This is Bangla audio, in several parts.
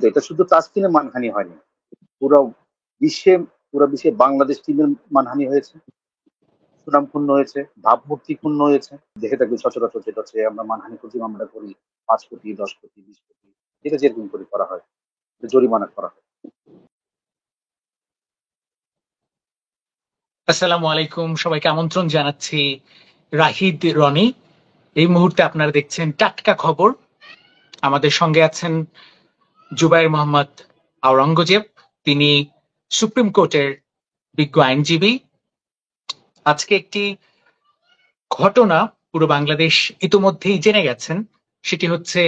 এটা শুধু তাসকিনের মানহানি হয়নি, পুরো বিশ্বে পুরো বিশ্বে বাংলাদেশ টিমের মানহানি হয়েছে, সুনাম ক্ষুণ্ণ হয়েছে, ভাবমূর্তি ক্ষুণ্ণ হয়েছে। দেখে থাকবে সচরাচর যেটা হচ্ছে আমরা মানহানি প্রতি মামলা করি 5 কোটি, 10 কোটি, 20 কোটি, এটা যেরকম করে করা হয়, জরিমানা করা হয়। আসসালামু আলাইকুম, সবাইকে আমন্ত্রণ জানাচ্ছি রাহিদ রনি। এই মুহূর্তে আপনারা দেখছেন টাটকা খবর। আমাদের সঙ্গে আছেন জুবায়ের মোহাম্মদ আওরঙ্গজেব, তিনি সুপ্রিম কোর্টের বিজ্ঞ আইনজীবী। আজকে একটি ঘটনা পুরো বাংলাদেশ ইতোমধ্যেই জেনে গেছেন, সেটি হচ্ছে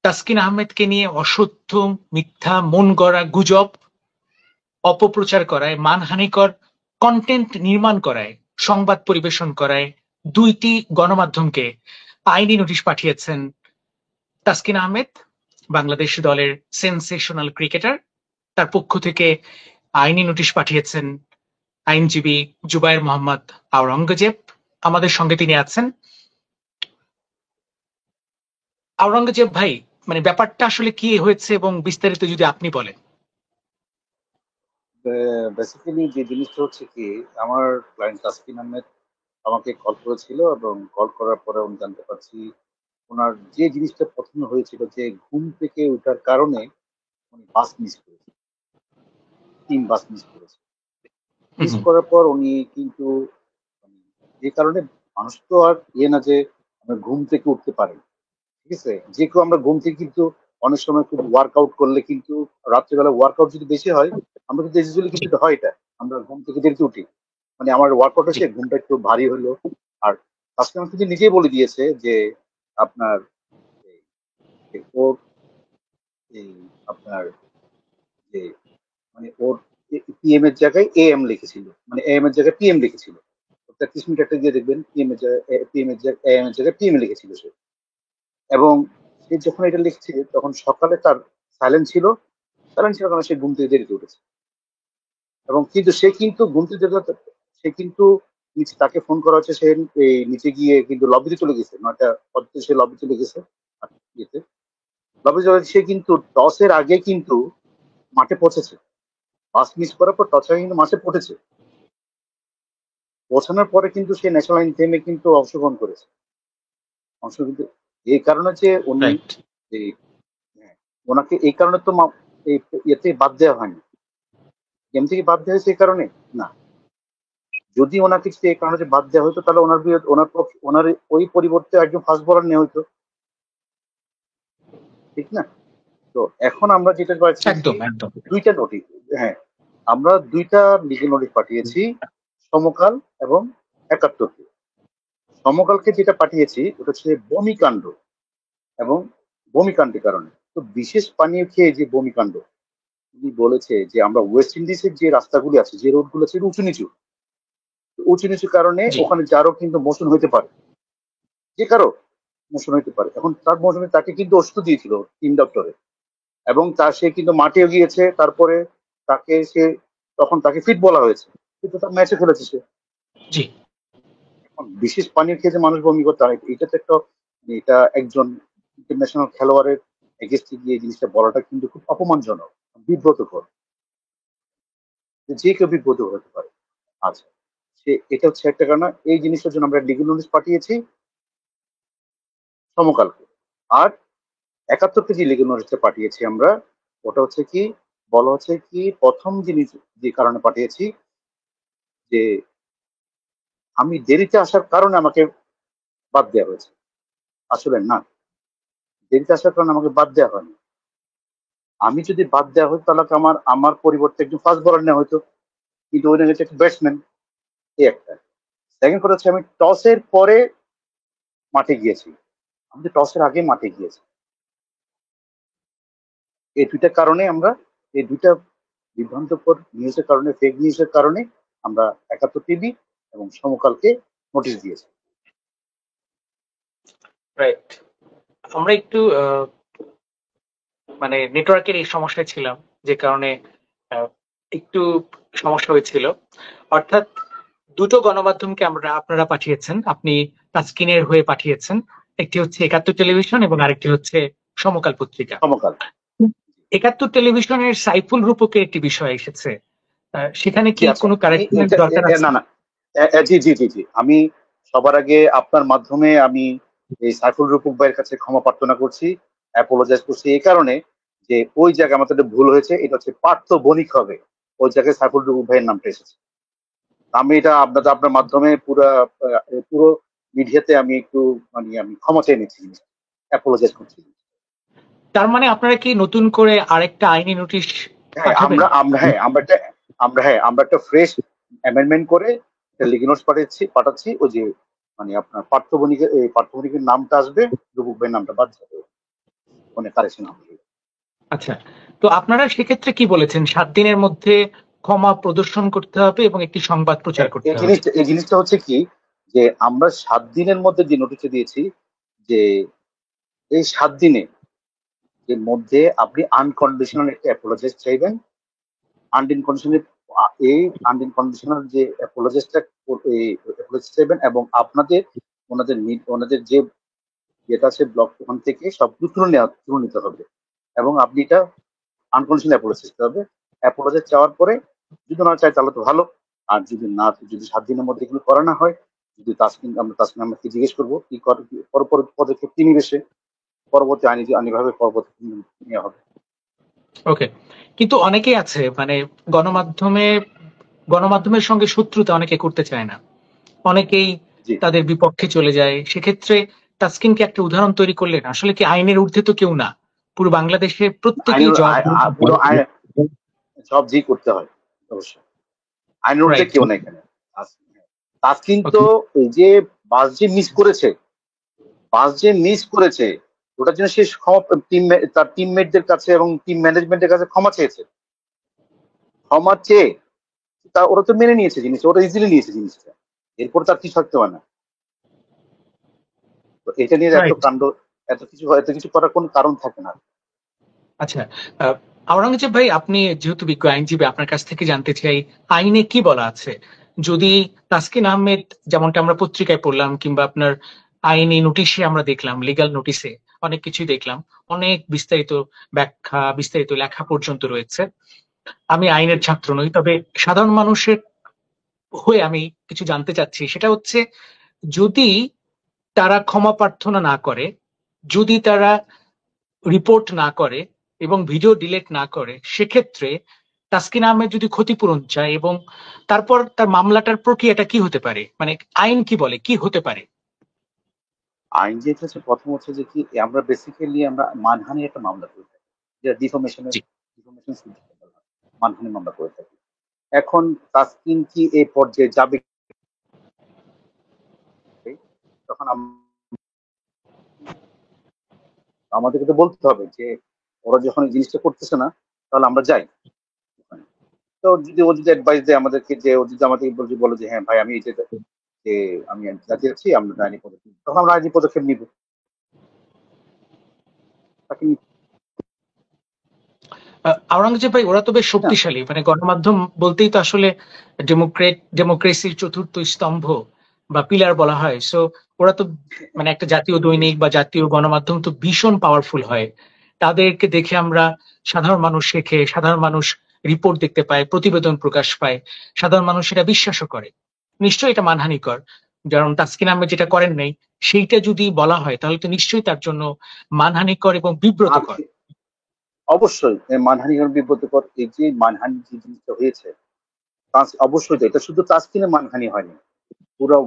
তাসকিন আহমেদকে নিয়ে অসত্য, মিথ্যা, মন গড়া গুজব অপপ্রচার করায়, মানহানিকর কন্টেন্ট নির্মাণ করায়, সংবাদ পরিবেশন করায় দুইটি গণমাধ্যমকে আইনি নোটিশ পাঠিয়েছেন তাসকিন আহমেদ, বাংলাদেশ দলের সেনসেশনাল ক্রিকেটার। তার পক্ষ থেকে আইনি নোটিশ পাঠিয়েছেন আইনজীবী জুবায়ের মোহাম্মদ আওরঙ্গজেব। আমাদের সঙ্গে তিনি আছেন। আওরঙ্গজেব ভাই, মানে ব্যাপারটা আসলে কি হয়েছে এবং বিস্তারিত যদি আপনি বলেন। বেসিক্যালি যে জিনিসটা হচ্ছে কি, আমার ক্লায়েন্ট তাসকিন আহমেদ আমাকে কল করেছিল এবং কল করার পরে আমি জানতে পারছি ওনার যে জিনিসটা পছন্দ হয়েছিল যে ঘুম থেকে ওঠার কারণে উনি বাস মিস করেছে, 3 বাস মিস করেছে। মিস করার পর উনি কিন্তু যে কারণে মানুষ তো আর না যে আমরা ঘুম থেকে উঠতে পারে, ঠিক আছে, যে কেউ আমরা ঘুম থেকে কিন্তু অনেক সময় খুব ওয়ার্কআউট করলে কিন্তু রাত্রিবেলা ওয়ার্কআউট যদি বেশি হয় আমরা কিন্তু ইউজুয়ালি কিন্তু হয় এটা, আমরা ঘুম থেকে দেরিতে উঠি, মানে আমার ওয়ার্কআউট হচ্ছে ঘুমটা একটু ভারী হলো। আর কাস্টমার কিন্তু নিজেই বলে দিয়েছে যে আপনার ওর এই আপনার যে মানে ওর পিএম এর জায়গায় এএম লিখেছিল, মানে এএম এর জায়গায় পিএম লিখেছিল। 33 মিনিট একটা দিয়ে দেখবেন পিএম এর জায়গায় পিএম এর জায়গায় এএম এর জায়গায় পিএম লিখেছিল সে। এবং সে যখন এটা লিখছে তখন সকালে তার সাইলেন্ট ছিল, সাইলেন্ট ছিল কারণ সে ঘুম থেকে দেরিতে উঠেছে। এবং কিন্তু সে কিন্তু ঘুম থেকে সে কিন্তু নিচে তাকে ফোন করা হচ্ছে, সে এই নিচে গিয়ে কিন্তু লবিতে চলে গেছে, 9টা সে লবি চলে গেছে ইয়েতে লবি চলে, সে কিন্তু টসের আগে কিন্তু মাঠে পৌঁছেছে, বাস মিস করার পর টসে কিন্তু মাঠে পৌঁছেছে, পৌঁছানোর পরে কিন্তু সে ন্যাশনাল অ্যান্থেমে কিন্তু অংশগ্রহণ করেছে। কিন্তু এই কারণে যে উনি এই হ্যাঁ, ওনাকে এই কারণে তো এই ইয়েতে বাদ দেওয়া হয়নি, গেম থেকে বাদ দেওয়া হয়েছে এই কারণে না। যদি ওনাকে এই কারণে যে বাদ দেওয়া হতো তাহলে ওনার বিরুদ্ধে ওনার ওই পরিবর্তে একজন ফাস্ট বোলার নেওয়া হতো, ঠিক না? তো এখন আমরা যেটা পাচ্ছি দুইটা নোটিশ, হ্যাঁ আমরা দুইটা লিগেল নোটিশ পাঠিয়েছি, সমকাল এবং 71কে। সমকালকে যেটা পাঠিয়েছি ওটা হচ্ছে বমিকাণ্ড এবং বমিকাণ্ডের কারণে, তো বিশেষ পানীয় খেয়ে যে বমিকাণ্ড উনি বলেছে যে আমরা ওয়েস্ট ইন্ডিজের যে রাস্তাগুলি আছে, যে রোডগুলো আছে উঁচু নিচু, উঁচু নিচু কারণে ওখানে যারও কিন্তু মোশন হইতে পারে, যে কারো মোশন হইতে পারে। এখন তার মোশনে তাকে কিন্তু ওষুধ দিয়েছিল টিম ডক্টরে, এবং তার সে কিন্তু মাঠেও গিয়েছে, তারপরে তাকে সে তখন তাকে ফিট বলা হয়েছে, কিন্তু তার ম্যাচে খেলেছে সে। এখন বিশেষ পানির খেয়ে যে মানুষ বমি করতে হয়, এটা তো একটা, এটা একজন ইন্টারন্যাশনাল খেলোয়াড়ের এগেস্টে গিয়ে জিনিসটা বলাটা কিন্তু খুব অপমানজনক, বিব্রতকর, যে কেউ বিব্রত হতে পারে। আচ্ছা, সে এটা হচ্ছে একটা কারণ। এই জিনিসটার জন্য আমরা লিগেল নোটিশ পাঠিয়েছি সমকালকে। আর 71কে যে লিগেল নোটিশটা পাঠিয়েছি আমরা, ওটা হচ্ছে কি বলা হচ্ছে কি, প্রথম জিনিস যে কারণে পাঠিয়েছি যে আমি দেরিতে আসার কারণে আমাকে বাদ দেওয়া হয়েছে। আসলে না, দেরিতে আসার কারণে আমাকে বাদ দেওয়া হয়নি। আমি যদি বাদ দেওয়া হতো তাহলে আমার আমার পরিবর্তে একজন ফাস্ট বোলার নেওয়া হতো, কিন্তু ওই হচ্ছে একটা ব্যাটসম্যান। এই একটা। সেকেন্ড কথা হচ্ছে আমি টসের পরে মাঠে গিয়েছি, আমি টসের আগে মাঠে গিয়েছি। এই দুইটা কারণে আমরা, এই দুইটা বিভ্রান্তকর নিউজের কারণে, ফেক নিউজের কারণে আমরা 71 টিভি এবং সমকালকে নোটিশ দিয়েছি। রাইট, আমরা একটু মানে নেটওয়ার্কের এই সমস্যায় ছিলাম, যে কারণে একটু সমস্যা হয়েছিল। অর্থাৎ দুটো গণমাধ্যমকে আপনারা পাঠিয়েছেন, আপনি তাসকিনের হয়ে পাঠিয়েছেন, একটি হচ্ছে 71 টেলিভিশন এবং আরেকটি হচ্ছে সমকাল পত্রিকা। সমকাল একাত্তর টেলিভিশনের সাইফুল রূপকের একটি বিষয় এসেছে, সেখানে জি কি আচ্ছা, কোনো কারেকশনের দরকার আছে? না না, জি জি জি জি, আমি সবার আগে আপনার মাধ্যমে আমি এই সাইফুল রূপক ভাইয়ের কাছে ক্ষমা প্রার্থনা করছি, অ্যাপোলোজাইজ করছি এই কারণে যে ওই জায়গায় আমাদের একটা ভুল হয়েছে, এটা হচ্ছে পার্থ বণিক হবে, ওই জায়গায় সাইফুল রূপক ভাইয়ের নামটা এসেছে। আমি এটা আপনার মাধ্যমে পুরো মিডিয়াতে আমি একটু মানে আমি ক্ষমা চেয়ে নিচ্ছি, অ্যাপোলোজাইজ করছি। তার মানে আপনারা কি নতুন করে আরেকটা আইনি নোটিশ হ্যাঁ পাঠাবেন? আমরা আমরা হ্যাঁ আমরা একটা ফ্রেশ অ্যামেন্ডমেন্ট করে লিগি নোটস পাঠাচ্ছি, ওই যে মানে আপনার পার্থবণিকের নামটা আসবে, রূপক ভাইয়ের নামটা বাদ যাবে, মানে কারেকশন হবে। আচ্ছা, তো আপনারা সেক্ষেত্রে কি বলেছেন? 7 দিনের মধ্যে ক্ষমা প্রদর্শন করতে হবে এবং একটি সংবাদ প্রচার হ্যাঁ, করতে হবে। এই জিনিসটা হচ্ছে কি, যে আমরা 7 দিনের মধ্যে যে নোটিশটা দিয়েছি, যে এই 7 দিনে এর মধ্যে আপনি আনকন্ডিশনাল একটা অ্যাপোলজাইজ চাইবেন। আনকন্ডিশনাল এই আনকন্ডিশনাল যে অ্যাপোলজাইজটা চাইবেন, এবং ওনাদের যে যেটা আছে ব্লক, ওখান থেকে সবগুলো তুলে নিতে হবে, এবং আপনি এটা আনকন্ডিশনাল অ্যাপোলজাইজ দিতে হবে। অ্যাপোলজাইজ চাওয়ার পরে যদি না চায় তাহলে তো ভালো, আর যদি 7 দিনের মধ্যে এগুলো করা না হয়, যদি তাসকিন আহমেদকে জিজ্ঞেস করবো কি পদক্ষেপ তিনি নিবে, পরবর্তী আইনিভাবে পরবর্তী নেওয়া হবে। ওকে, কিন্তু অনেকেই আছে মানে গণমাধ্যমে গণমাধ্যমের সঙ্গে শত্রুতা অনেকে করতে চায় না, অনেকেই জি, তাদের বিপক্ষে চলে যায়। সেক্ষেত্রে তাসকিনকে একটা উদাহরণ তৈরি করলেন, আসলে কি আইনের ঊর্ধ্বে তো কেউ না, পুরো বাংলাদেশে প্রত্যেকেই আইনের জব। পুরো আইন সব জি করতে হয় অবশ্যই, আইনের ঊর্ধ্বে রাইট। কেউ না এখানে। তাসকিন তো ওকে। এই যে বাস যে মিস করেছে, ওটার জন্য সে তার টিমমেটদের কাছে এবং টিম ম্যানেজমেন্টের কাছে ক্ষমা চেয়েছে। ক্ষমা চেয়ে ওরা তো মেনে নিয়েছে জিনিসটা, ওরা ইজিলি নিয়েছে জিনিসটা, এরপর তার কিছু থাকতে হয় না। তো এটা নিয়ে এত রাইট। কাণ্ড, এত কিছু করার কোন কারণ থাকে না। আচ্ছা, আহ, আওরঙ্গজেব ভাই, আপনি যেহেতু বিজ্ঞ আইনজীবী, আপনার কাছ থেকে জানতে চাই আইনে কি বলা আছে যদি তাসকিন আহমেদ, যেমনটা আমরা পত্রিকায় পড়লাম কিংবা আপনার আইনি নোটিশে আমরা দেখলাম, লিগ্যাল নোটিশে অনেক কিছুই দেখলাম, অনেক বিস্তারিত ব্যাখ্যা, বিস্তারিত লেখা পর্যন্ত রয়েছে। আমি আইনের ছাত্র নই, তবে সাধারণ মানুষের হয়ে আমি কিছু জানতে চাচ্ছি, সেটা হচ্ছে যদি তারা ক্ষমা প্রার্থনা না করে, যদি তারা রিপোর্ট না করে এবং ভিডিও ডিলিট না করে, সেক্ষেত্রে তাসকিন আহমেদ যদি ক্ষতিপূরণ চায় এবং তারপর তার মামলাটার প্রক্রিয়াটা কি হতে পারে, মানে আইন কি বলে কি হতে পারে? আইন যেটা হচ্ছে, প্রথম হচ্ছে যে কি, আমরা বেসিক্যালি আমরা মানহানির একটা মামলা করে থাকি, যেটা জি। ডিফমেশন মানহানি মামলা করে থাকি। এখন তাসকিন কি এই পর্যায়ে যাবে, তখন আমাদেরকে তো বলতে হবে যে ওরা যখন এই জিনিসটা করতেছে না, তাহলে আমরা যাই ওখানে। তো ও যদি অ্যাডভাইস দেয় আমাদেরকে, যে ও যদি আমাদেরকে বলে যে হ্যাঁ ভাই আমি এই যে আমি জাতি আছি, আমরা আইনি পদক্ষেপ, তখন আমরা আইনি পদক্ষেপ নিব, তাকে আওরঙ্গজেব ভাই, ওরা তো বেশ না। শক্তিশালী, মানে গণমাধ্যম বলতেই তো আসলে ডেমোক্রেসির চতুর্থ স্তম্ভ বা পিলার বলা হয়। সো ওরা তো মানে একটা জাতীয় দৈনিক বা জাতীয় গণমাধ্যম তো ভীষণ পাওয়ারফুল হয়। তাদেরকে দেখে আমরা, সাধারণ মানুষ শেখে, সাধারণ মানুষ রিপোর্ট দেখতে পায়, প্রতিবেদন প্রকাশ পায়, সাধারণ মানুষ সেটা বিশ্বাসও করে। নিশ্চয়ই এটা মানহানিকর, কারণ তাসকিন আহমেদ যেটা করেন নাই সেইটা যদি বলা হয় তাহলে তো নিশ্চয়ই তার জন্য মানহানিকর এবং আর বিব্রতকর। অবশ্যই মানহানি এবং বিব্রতকর, এই যে মানহানি যে জিনিসটা হয়েছে, অবশ্যই তো এটা শুধু তাসকিনের মানহানি হয়নি, পুরো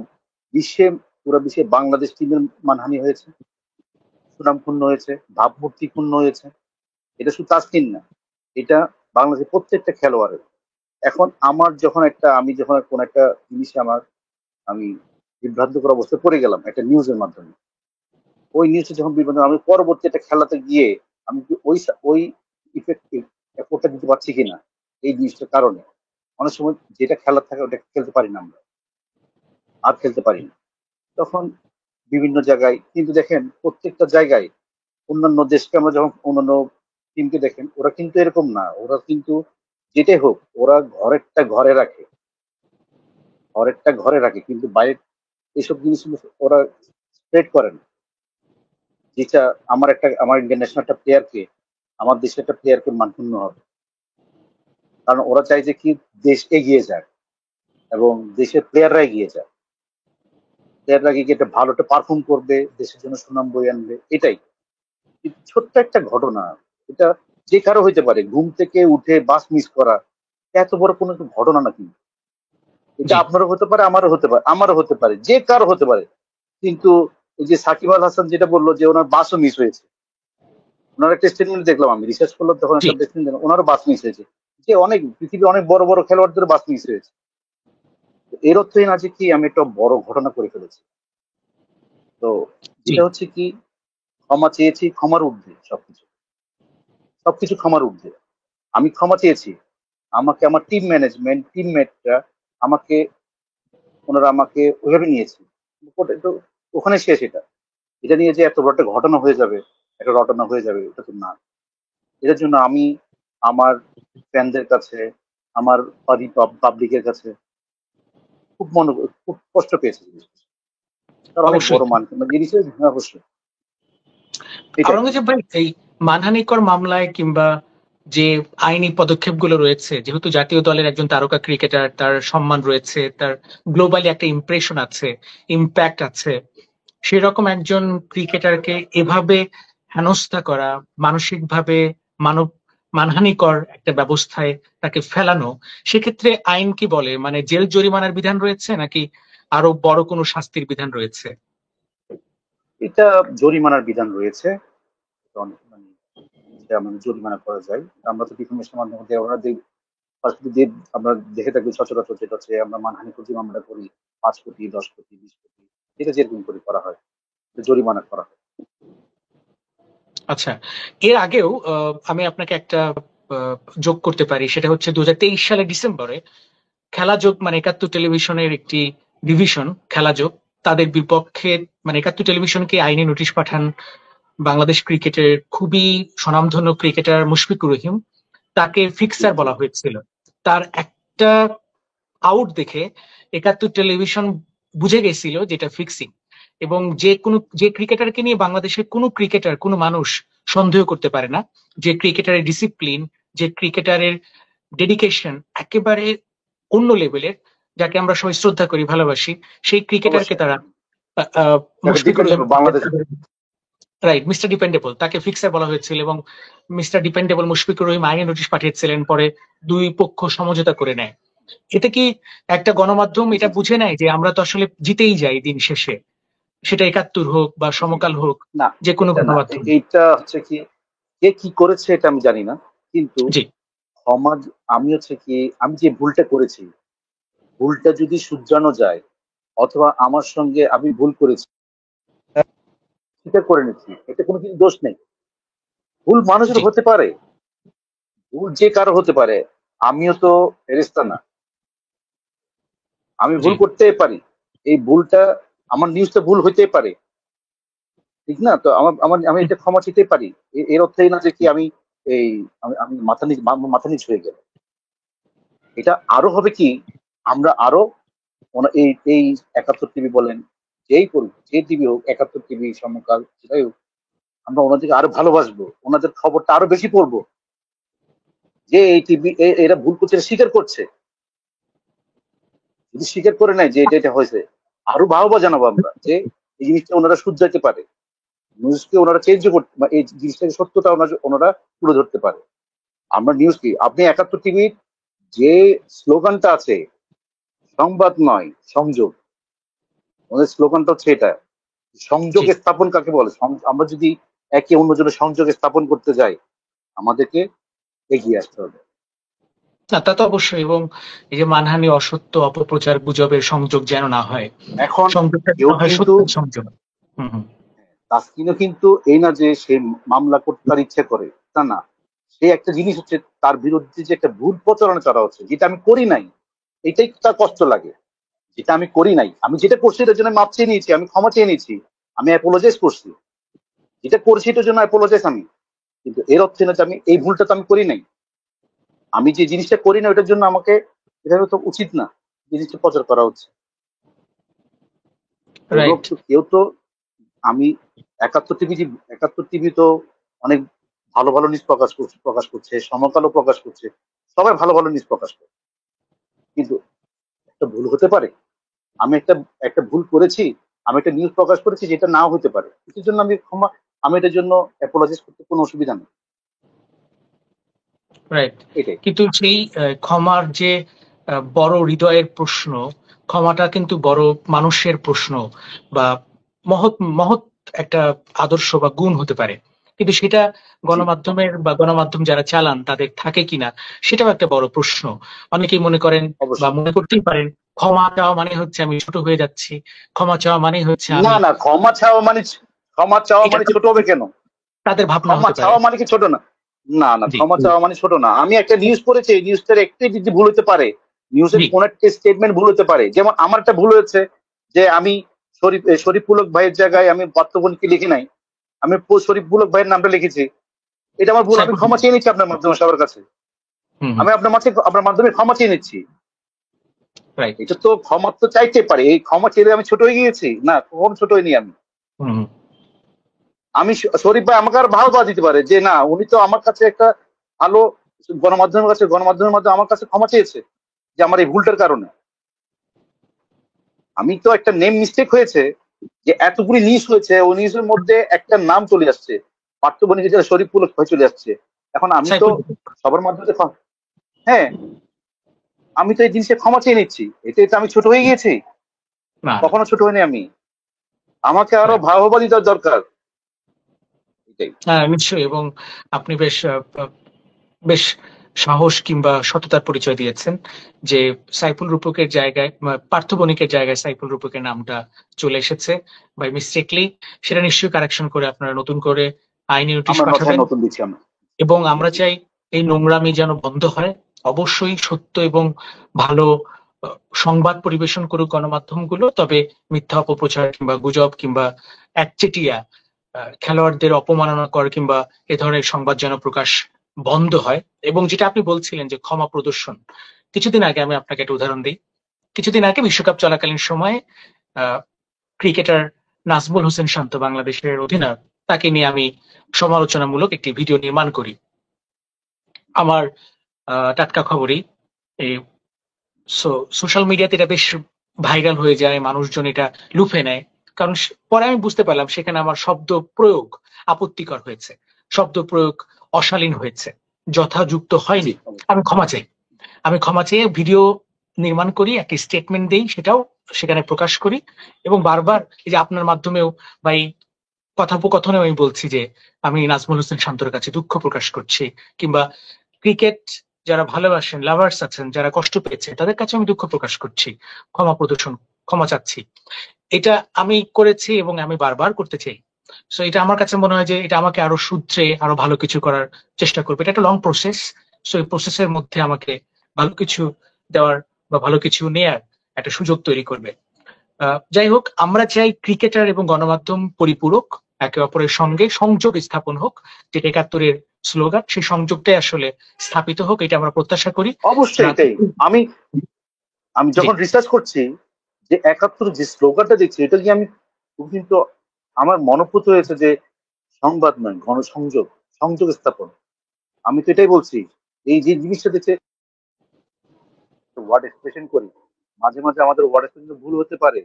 বিশ্বে পুরো বিশ্বে বাংলাদেশ টিমের মানহানি হয়েছে, সুনাম ক্ষুণ্ণ হয়েছে, ভাবমূর্তি ক্ষুণ্ণ হয়েছে। এটা শুধু তাসকিন না, এটা বাংলাদেশের প্রত্যেকটা খেলোয়াড়ের। এখন আমি যখন কোন একটা জিনিসে আমি বিভ্রান্তকর অবস্থায় পড়ে গেলাম একটা নিউজের মাধ্যমে, ওই নিউজে যখন বিভ্রান্ত, আমি পরবর্তী একটা খেলাতে গিয়ে আমি কি ওই ইফেক্টিভ এফোর্টটা দিতে পারছি কিনা, এই জিনিসটার কারণে অনেক সময় যেটা খেলার থাকে ওটা খেলতে পারি না, আমরা আর খেলতে পারি না। তখন বিভিন্ন জায়গায় কিন্তু দেখেন, প্রত্যেকটা জায়গায় অন্যান্য দেশকে আমরা যখন অন্যান্য টিমকে দেখেন, ওরা কিন্তু এরকম না, ওরা কিন্তু যেটাই হোক ওরা ঘরেরটা ঘরে রাখে কিন্তু বাইরে এইসব জিনিস ওরা স্প্রেড করে না। যেটা আমার ইন্টারন্যাশনাল একটা প্লেয়ারকে আমার দেশে একটা প্লেয়ারকে মানধন্য হবে, কারণ ওরা চায় যে কি দেশ এগিয়ে যায় এবং দেশের প্লেয়াররা এগিয়ে যায়, প্লেয়াররা গিয়ে একটা ভালো একটা পারফর্ম করবে, দেশের জন্য সুনাম বয়ে আনবে, এটাই। কিন্তু ছোট্ট একটা ঘটনা, এটা যে কারো হইতে পারে, ঘুম থেকে উঠে বাস মিস করা, এত বড় কোনো একটা ঘটনা না কিন্তু। এটা জি আপনারও হতে পারে, আমারও হতে পারে, যে কারো হতে পারে। কিন্তু এই যে সাকিব আল হাসান যেটা বললো যে ওনার বাসও মিস হয়েছে, ওনার একটা স্টেটমেন্ট দেখলাম, আমি রিসার্চ করলাম তখন জি একটা স্টেটমেন্ট, ওনারও বাস মিস হয়েছে। যে অনেক পৃথিবীর অনেক বড় বড় খেলোয়াড়দের বাস মিস হয়েছে। তো এর অর্থই না যে কি আমি একটা বড় ঘটনা করে ফেলেছি। তো জি যেটা হচ্ছে কি, ক্ষমা চেয়েছি, ক্ষমার ঊর্ধ্বে সবকিছু, সবকিছু ক্ষমার ঊর্ধ্বে। আমি ক্ষমা চেয়েছি, আমাকে আমার টিম ম্যানেজমেন্ট, টিমমেটরা আমাকে, ওনারা আমাকে ওইভাবে নিয়েছে। ওটা তো ওখানে শেষ। এটা এটা নিয়ে যে এত বড় একটা ঘটনা হয়ে যাবে, একটা রটনা হয়ে যাবে, এটা তো না। এটার জন্য আমি আমার ফ্যানদের কাছে, আমার পাবলিকের কাছে খুব খুব কষ্ট পেয়েছি জিনিসটা। তার অনেক অবশ্যই। বড় মান মানে জিনিসের, হ্যাঁ, অবশ্যই এটাই। আওরঙ্গজেব ভাই, এই মানহানিকর মামলায় কিংবা যে আইনি পদক্ষেপগুলো রয়েছে, যেহেতু জাতীয় দলের একজন তারকা ক্রিকেটার, তার সম্মান রয়েছে, তার গ্লোবালি একটা ইমপ্রেশন আছে, ইম্প্যাক্ট আছে, সেরকম একজন ক্রিকেটারকে এভাবে হেনস্থা করা, মানসিকভাবে মানব মানহানিকর একটা ব্যবস্থায় তাকে ফেলানো, সেক্ষেত্রে আইন কি বলে? মানে জেল জরিমানার বিধান রয়েছে নাকি আরো বড় কোনো শাস্তির বিধান রয়েছে? এটা জরিমানার বিধান রয়েছে। এটা অনেক মানে যেটা আমাদের জরিমানা করা যায়। আমরা তো ডিফরমেশনের মাধ্যমে আমরা ফার্স্ট যে আমরা দেখে থাকি সচরাচর, যেটা হচ্ছে আমরা মানহানি প্রতি মামলা করি 5 কোটি, 10 কোটি, 20 কোটি, যেটা যেরকম করে করা হয়, জরিমানা করা হয়। আচ্ছা, এর আগেও আমি আপনাকে একটা আহ, যোগ করতে পারি, সেটা হচ্ছে 2023 সালের ডিসেম্বরে খেলাযোগ, মানে 71 টেলিভিশনের একটি ডিভিশন খেলাযোগ, তাদের বিপক্ষে, মানে 71 টেলিভিশনকে আইনি নোটিশ পাঠান বাংলাদেশ ক্রিকেটের খুবই স্বনামধন্য ক্রিকেটার মুশফিকুর রহিম। তাকে জি ফিক্সার জি। বলা হয়েছিল। তার একটা আউট দেখে 71 টেলিভিশন বুঝে গেছিল যেটা ফিক্সিং, এবং যে ক্রিকেটারকে নিয়ে বাংলাদেশের কোনো ক্রিকেটার, কোনো মানুষ সন্দেহ করতে পারে না, যে ক্রিকেটারের ডিসিপ্লিন, যে ক্রিকেটারের ডেডিকেশন একেবারে অন্য লেভেলের, যাকে আমরা সবাই শ্রদ্ধা করি, ভালোবাসি, সেই ক্রিকেটারকে অবশ্যই। তারা আহ, আহ, তাকে Mushfiqur dependable Bangladesh. Right, mister dependable, তাকে ফিক্সার বলা হয়েছিল, এবং মিস্টার ডিপেন্ডেবল মুশফিকুর রহিম আইনি নোটিশ পাঠিয়েছিলেন, পরে দুই পক্ষ সমঝোতা করে নেয়। এতে কি একটা গণমাধ্যম জি এটা জি। বুঝে নেয় যে আমরা তো আসলে জিতেই যাই দিন শেষে, সেটা 71 হোক বা জি। সমকাল হোক, না, যে কোনো এটা না, গণমাধ্যম? এইটা হচ্ছে কি, কে কি করেছে এটা আমি জানি না, কিন্তু জি সমাজ, আমি হচ্ছে কি, আমি যে ভুলটা করেছি, ভুলটা যদি শুধরানো যায়, অথবা আমার সঙ্গে আমি ভুল করেছি, স্বীকার করে নিচ্ছি, এটা কোনো কিছু দোষ নেই। ভুল মানুষের জি হতে পারে, ভুল যে কারো হতে পারে। আমিও তো ফেরেশতা না, আমি জি ভুল করতে পারি। এই ভুলটা, আমার নিউজটা ভুল হইতে পারে, ঠিক না? তো আমার আমার আমি এটা ক্ষমা চেতে পারি। এর অর্থই না যে কি আমি এই আমি আমি মাথা নিচ হয়ে গেল। এটা আরো হবে কি, আমরা আরো এই এই 71 টিভি বলেন, যেই করুক, যে টিভি হোক, 71 টিভি, সমকাল, যেটাই হোক, আমরা ওনাদেরকে আরো ভালোবাসবো, ওনাদের খবরটা আরো বেশি পড়বো, যে এই টিভি এরা ভুল করছে, এটা স্বীকার করছে। যদি স্বীকার করে নেয় যে এটা এটা হয়েছে, আরো ভালোবাসা জানাবো আমরা যে এই জিনিসটা ওনারা শুধরাইতে পারে, নিউজকে ওনারা চেঞ্জ করতে, বা এই জিনিসটাকে সত্যতা ওনারা তুলে ধরতে পারে। আমরা নিউজ কি, আপনি 71 টিভির যে স্লোগানটা আছে, সংবাদ নয় সংযোগ, ওদের স্লোগানটা হচ্ছে এটা। সংযোগ জি। স্থাপন কাকে বলে? আমরা যদি একে অন্যজনের সংযোগ স্থাপন করতে যাই, আমাদেরকে এগিয়ে আসতে হবে। না, তা তো অবশ্যই। এবং এই যে মানহানি, অসত্য, অপপ্রচার, গুজবের সংযোগ যেন না হয়, এখন সংযোগটা যেন কেউ হয় কিন্তু, সত্যের সংযোগ। হুম হুম। তাসকিনও কিন্তু এই না যে সে মামলা করতে তার ইচ্ছে করে, তা না। সে একটা জিনিস হচ্ছে, তার বিরুদ্ধে যে একটা ভুল প্রচারণা করা হচ্ছে, যেটা আমি করি নাই, এটাই তার কষ্ট লাগে। যেটা আমি করি নাই, আমি যেটা করছি এটার জন্য মাপ চেয়ে নিয়েছি, আমি ক্ষমা চেয়ে নিয়েছি, আমি অ্যাপোলোজাইজ করছি, যেটা করছি এটার জন্য অ্যাপোলোজাইজ আমি। কিন্তু এর অর্থ না যে আমি এই ভুলটা তো আমি করি নাই। আমি যে জিনিসটা করি না ওটার জন্য আমাকে, এটা তো উচিত না জিনিসটা প্রচার করা হচ্ছে। কোনো রাইট। কেউ তো, আমি 71 টিভি, 71 টিভি তো অনেক ভালো ভালো নিউজ প্রকাশ করছে, সমকালও প্রকাশ করছে, সবাই ভালো ভালো নিউজ প্রকাশ করে। কিন্তু একটা ভুল হতে পারে, আমি একটা একটা ভুল করেছি, আমি একটা নিউজ প্রকাশ করেছি যেটা নাও হতে পারে, এটার জন্য আমি এটার জন্য অ্যাপোলজিস করতে কোনো অসুবিধা নেই। রাইট। এটাই। কিন্তু সেই ক্ষমার যে বড় হৃদয়ের প্রশ্ন, ক্ষমাটা কিন্তু বড় মানুষের প্রশ্ন, বা মহৎ মহৎ একটা আদর্শ বা গুণ হতে পারে, কিন্তু সেটা জি, গণমাধ্যমের বা গণমাধ্যম যারা চালান তাদের থাকে কিনা সেটাও একটা বড় প্রশ্ন। অনেকেই মনে করেন বা অবশ্যই। মনে করতেই পারেন ক্ষমা চাওয়া মানে হচ্ছে আমি ছোট হয়ে যাচ্ছি, ক্ষমা চাওয়া মানে হচ্ছে না, আমি, না, ক্ষমা চাওয়া এটা মানে ছোট হবে কেন? তাদের ভাবনা ক্ষমা হতে পারে। চাওয়া মানে কি ছোট না? না, না, জি ক্ষমা চাওয়া মানে ছোট না। আমি একটা নিউজ পড়েছি, এই নিউজটার একটি যদি ভুল হতে পারে, নিউজের জি। কোন একটা স্টেটমেন্ট ভুল হতে পারে। যেমন আমার একটা ভুল হয়েছে যে আমি শরীফ পুলক ভাইয়ের জায়গায় আমি বর্তমানকে লিখি নাই, আমি শরীফ পুলক ভাইয়ের নামটা লিখেছি। এটা আমার ভুল, আমি সাইফুল। ক্ষমা চেয়ে নিচ্ছি আপনার মাধ্যমে সবার কাছে। হুম হুম। আমি আপনার মাধ্যমে ক্ষমা চেয়ে নিচ্ছি। রাইট। এটা তো ক্ষমা তো চাইতে পারে, এই ক্ষমা চেয়ে আমি ছোট হয়ে গিয়েছি? না, কখন ছোট হয়নি আমি। হুম হুম। আমি শরীফ ভাই আমাকে আর ভালো দিতে পারে যে না, উনি তো আমার কাছে একটা ভালো গণমাধ্যমের মাধ্যমে আমার কাছে ক্ষমা চেয়েছে যে আমার এই ভুলটার কারণে। আমি তো একটা নেম মিস্টেক হয়েছে, যে এতগুলি নিউজ হয়েছে, ওই নিউজের মধ্যে একটা নাম চলে আসছে, পার্থবণিকের যারা শরীফ পুলক হয়ে চলে আসছে। এখন আমি তো সাইফুল। সবার মাধ্যমে হ্যাঁ, আমি তো এই জিনিসটা ক্ষমা চেয়ে নিচ্ছি, এতে তো আমি ছোট হয়ে গিয়েছি? না না। কখনো ছোট হয়নি আমি। আমাকে আরো Right. ভালোবাসি দেওয়ার দরকার। এটাই। হ্যাঁ, নিশ্চয়ই। এবং আপনি বেশ সাহস কিংবা সততার পরিচয় দিয়েছেন যে সাইফুল রূপকের জায়গায় পার্থ বণিকের জায়গায় সাইফুল রূপকের নামটা চলে এসেছে বাই মিস্টেকলি। সেটা নিশ্চয়ই কারেকশন করে আপনারা নতুন করে আইনি নোটিশ আমরা নথায় পাঠাবেন। নতুন দিচ্ছি আমরা। এবং আমরা জি। চাই এই নোংরামি যেন বন্ধ হয়। অবশ্যই সত্য এবং ভালো সংবাদ পরিবেশন করুক গণমাধ্যমগুলো, তবে মিথ্যা অপপ্রচার কিংবা গুজব কিংবা একচেটিয়া খেলোয়াড়দের অপমাননাকর কিংবা এ ধরনের সংবাদ যেন প্রকাশ বন্ধ হয়। এবং যেটা আপনি বলছিলেন যে ক্ষমা প্রদর্শন, কিছুদিন আগে আমি আপনাকে একটা উদাহরণ দিই। কিছুদিন আগে বিশ্বকাপ চলাকালীন সময়ে আহ ক্রিকেটার নাজমুল হোসেন শান্ত, বাংলাদেশের অধিনায়ক, তাকে নিয়ে আমি সমালোচনামূলক একটি ভিডিও নির্মাণ করি। আমার টাটকা খবরই এই সোশ্যাল মিডিয়াতে এটা বেশ ভাইরাল হয়ে যায়, মানুষজন এটা লুফে নেয়। কারণ পরে আমি বুঝতে পারলাম সেখানে আমার শব্দ প্রয়োগ আপত্তিকর হয়েছে, শব্দ প্রয়োগ অশালীন হয়েছে, যথাযুক্ত জি, হয়নি। অবশ্যই। আমি ক্ষমা চাই। আমি ক্ষমা চেয়ে ভিডিও নির্মাণ করি, একটি স্টেটমেন্ট দেই, সেটাও সেখানে প্রকাশ করি। এবং বারবার এই যে আপনার মাধ্যমেও বা এই কথোপকথনেও আমি বলছি যে আমি নাজমুল হোসেন শান্তর কাছে দুঃখ প্রকাশ করছি, কিংবা ক্রিকেট যারা ভালোবাসেন, লাভার্স আছেন, যারা কষ্ট পেয়েছে তাদের কাছে আমি দুঃখ প্রকাশ করছি, ক্ষমা চাচ্ছি। এটা আমি করেছি এবং আমি বারবার করতে চাই। সো এটা আমার কাছে মনে হয় যে এটা আমাকে আরো শুধরে আরো ভালো কিছু করার চেষ্টা করবে। এটা একটা লং প্রসেস। সো এই প্রসেসের মধ্যে আমাকে ভালো কিছু দেওয়ার বা ভালো কিছু নেয়ার একটা সুযোগ তৈরি করবে। যাই হোক, আমরা চাই ক্রিকেটার এবং গণমাধ্যম পরিপূরক, একে অপরের সঙ্গে সংযোগ স্থাপন হোক, যেটা একাত্তরের স্লোগান, সেই সংযোগটাই আসলে স্থাপিত হোক, এটা আমরা প্রত্যাশা করি। অবশ্যই এটাই। রাজনীতি। আমি আমি জি। যখন রিসার্চ করছি যে একাত্তর যে স্লোগানটা দেখছি, এটা কি আমি খুব কিন্তু আমার মনোভূত হয়েছে যে সংবাদ নয়, গণসংযোগ, সংযোগ স্থাপন। আমি তো এটাই বলছি। এই যে জিনিসটা দেখছে, ওয়ার্ড এক্সপ্রেশন করি, মাঝে মাঝে আমাদের ওয়ার্ড এক্সপ্রেশন ভুল হতে পারে,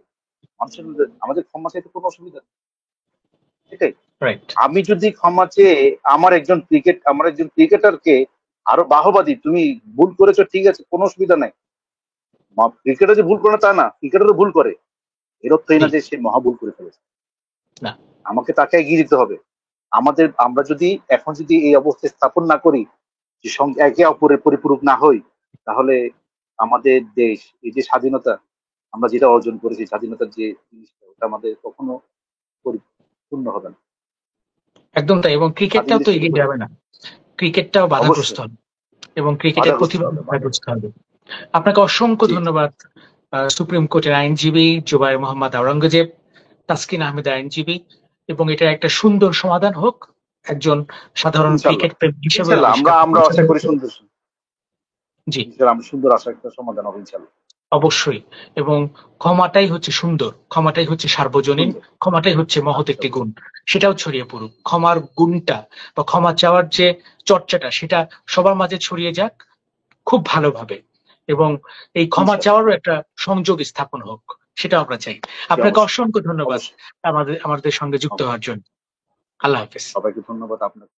মানুষের মধ্যে আমাদের ক্ষমা চাইতে কোনো অসুবিধা নেই। এটাই। রাইট। আমি যদি ক্ষমা চেয়ে আমার একজন ক্রিকেটারকে আরো বাহবা দিই, তুমি ভুল করেছো, ঠিক আছে, কোনো অসুবিধা নাই। ক্রিকেটার যে ভুল করে না তা না, ক্রিকেটারও ভুল করে, এর অর্থ এই জি। না যে সে মহা ভুল করে ফেলেছে। না। আমাকে তাকে এগিয়ে দিতে হবে। আমরা যদি এখন যদি এই অবস্থায় স্থাপন না করি, যে একে অপরের পরিপূরক না হই, তাহলে আমাদের দেশ, এই যে স্বাধীনতা আমরা যেটা অর্জন করেছি, স্বাধীনতার যে জিনিসটা, ওটা আমাদের কখনো পরিপূর্ণ হবে না। একদম তাই। এবং স্বাধীন ক্রিকেটটাও তো দেশ থেকে এগিয়ে যাবে না, ক্রিকেটটাও বাধাগ্রস্ত অবশ্যই হবে এবং ক্রিকেটের বাধাগ্রস্ত প্রতিভা হবে, বাধাগ্রস্ত হবে। আপনাকে অসংখ্য জি, জি। ধন্যবাদ, সুপ্রিম কোর্টের আইনজীবী জুবায়ের মোহাম্মদ আওরঙ্গজেব, তাসকিন আহমেদ আইনজীবী। এবং এটা একটা সুন্দর সমাধান হোক। একজন সাধারণ ইনশাল্লাহ, ক্রিকেট প্রেমী হিসেবে ইনশাল্লাহ, আবিষ্কার আমরা আশা করি সুন্দর, জি। ইনশাল্লাহ আমরা সুন্দর আশা একটা সমাধান হবে ইনশাল্লাহ। অবশ্যই। এবং ক্ষমাটাই হচ্ছে সুন্দর, ক্ষমাটাই হচ্ছে সার্বজনীন, সুন্দর। ক্ষমাটাই হচ্ছে মহৎ আচ্ছা একটি আচ্ছা। গুণ। সেটাও ছড়িয়ে পড়ুক। ক্ষমার গুণটা বা ক্ষমা চাওয়ার যে চর্চাটা সেটা সবার মাঝে ছড়িয়ে যাক খুব ভালোভাবে, এবং এই ক্ষমা ইনশাআল্লাহ। চাওয়ারও একটা সংযোগ স্থাপন হোক, সেটাও আমরা চাই। জি, আপনাকে অবশ্যই। অসংখ্য ধন্যবাদ অবশ্যই। আমাদের সঙ্গে যুক্ত হওয়ার জন্য। আল্লাহ হাফেজ। সবাইকে ধন্যবাদ আপনাকে।